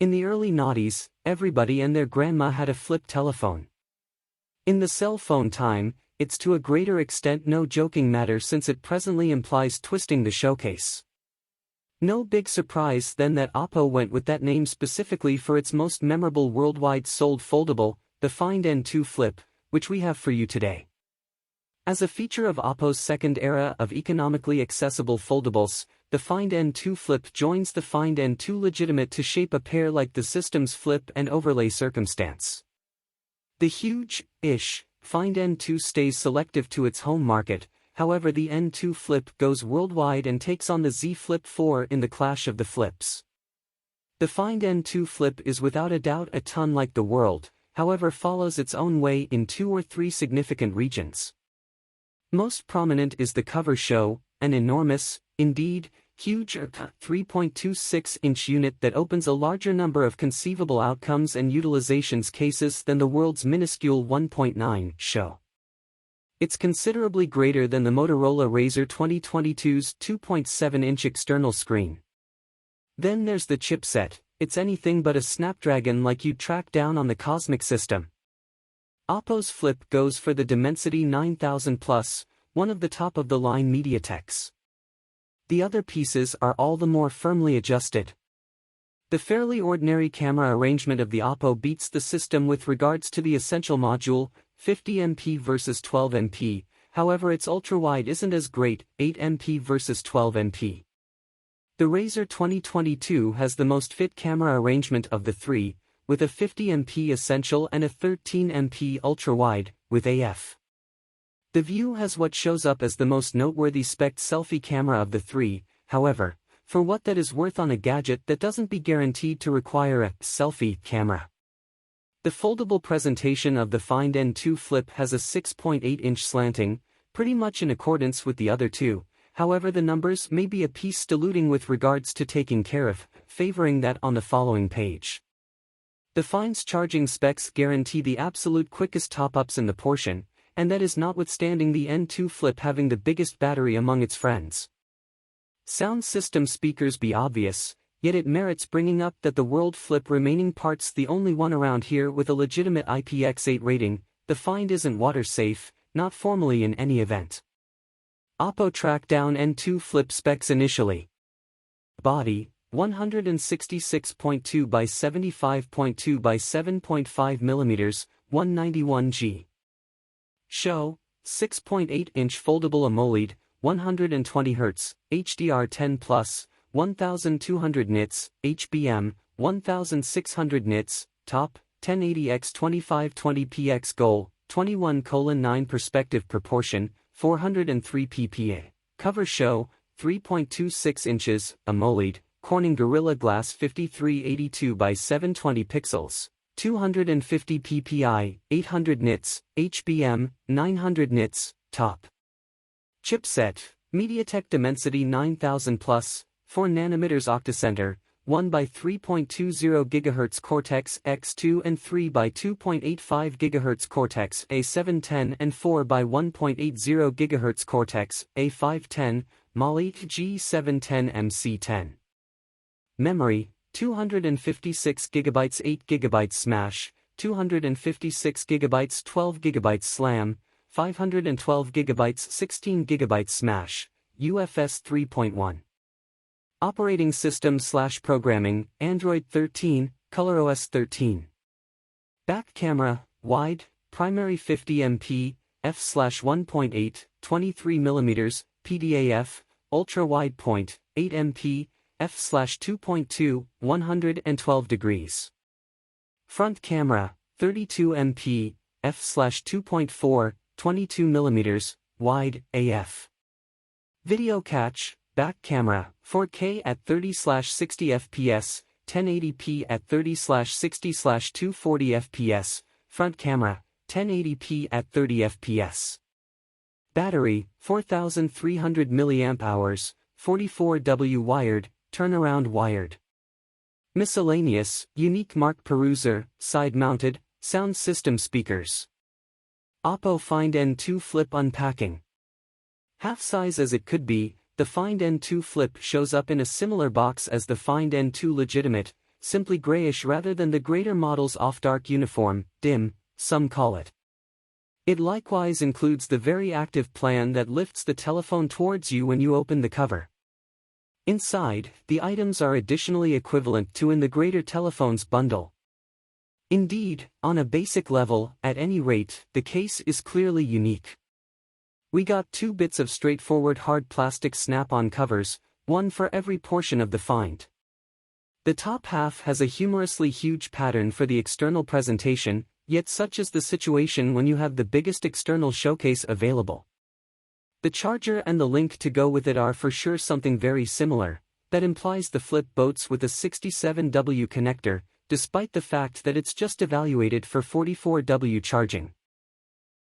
In the early noughties, everybody and their grandma had a flip telephone. In the cell phone time, it's to a greater extent no joking matter since it presently implies twisting the showcase. No big surprise then that Oppo went with that name specifically for its most memorable worldwide sold foldable, the Find N2 Flip, which we have for you today. As a feature of Oppo's second era of economically accessible foldables, the Find N2 Flip joins the Find N2 Legitimate to shape a pair like the system's flip and overlay circumstance. The huge-ish Find N2 stays selective to its home market, however the N2 Flip goes worldwide and takes on the Z Flip 4 in the clash of the flips. The Find N2 Flip is without a doubt a ton like the world, however follows its own way in 2 or 3 significant regions. Most prominent is the cover show, an enormous, indeed, huge 3.26-inch unit that opens a larger number of conceivable outcomes and utilizations cases than the world's minuscule 1.9 show. It's considerably greater than the Motorola Razr 2022's 2.7-inch external screen. Then there's the chipset, it's anything but a Snapdragon like you'd track down on the Cosmic system. Oppo's Flip goes for the Dimensity 9000 Plus, one of the top-of-the-line MediaTeks. The other pieces are all the more firmly adjusted. The fairly ordinary camera arrangement of the Oppo beats the system with regards to the essential module, 50MP versus 12MP, however its ultrawide isn't as great, 8MP versus 12MP. The Razr 2022 has the most fit camera arrangement of the three, with a 50MP essential and a 13MP ultra-wide, with AF. The View has what shows up as the most noteworthy spec'd selfie camera of the three, however, for what that is worth on a gadget that doesn't be guaranteed to require a selfie camera. The foldable presentation of the Find N2 Flip has a 6.8-inch slanting, pretty much in accordance with the other two, however the numbers may be a piece diluting with regards to taking care of, favoring that on the following page. The Find's charging specs guarantee the absolute quickest top-ups in the portion, and that is notwithstanding the N2 Flip having the biggest battery among its friends. Sound system speakers be obvious, yet it merits bringing up that the World Flip remaining part's the only one around here with a legitimate IPX8 rating. The Find isn't water safe, not formally in any event. Oppo tracked down N2 Flip specs initially. Body, 166.2 by 75.2 by 7.5 mm, 191G. Show, 6.8-inch foldable AMOLED, 120Hz, HDR10+, 1200 nits, HBM, 1600 nits, top, 1080x2520px goal, 21:9 perspective proportion, 403 ppa. Cover show, 3.26 inches, AMOLED, Corning Gorilla Glass 5382 by 720 pixels, 250 ppi, 800 nits, HBM, 900 nits, top. Chipset, MediaTek Dimensity 9000 Plus, 4 nanometers octacenter, 1 by 3.20 GHz Cortex-X2 and 3 by 2.85 GHz Cortex-A710 and 4 by 1.80 GHz Cortex-A510, Mali G710 MC10. Memory, 256 GB 8 GB Smash, 256 GB 12 GB SLAM, 512 GB 16 GB Smash, UFS 3.1. Operating system / programming, Android 13, ColorOS 13. Back camera, wide, primary 50MP, f/1.8, 23mm, PDAF, ultra-wide point, 8MP, f/2.2, 112 degrees. Front camera, 32MP, f/2.4, 22mm, wide, AF. Video catch, back camera, 4K at 30/60 fps, 1080p at 30/60/240 fps, front camera, 1080p at 30 fps. Battery, 4300 mAh, 44W wired, turnaround wired. Miscellaneous, unique mark peruser, side-mounted, sound system speakers. Oppo Find N2 Flip unpacking. Half-size as it could be, the Find N2 Flip shows up in a similar box as the Find N2 Legitimate, simply grayish rather than the greater model's off-dark uniform, dim, some call it. It likewise includes the very active plan that lifts the telephone towards you when you open the cover. Inside, the items are additionally equivalent to in the greater telephone's bundle. Indeed, on a basic level, at any rate, the case is clearly unique. We got 2 bits of straightforward hard plastic snap-on covers, one for every portion of the find. The top half has a humorously huge pattern for the external presentation, yet such is the situation when you have the biggest external showcase available. The charger and the link to go with it are for sure something very similar, that implies the flip boats with a 67W connector, despite the fact that it's just evaluated for 44W charging.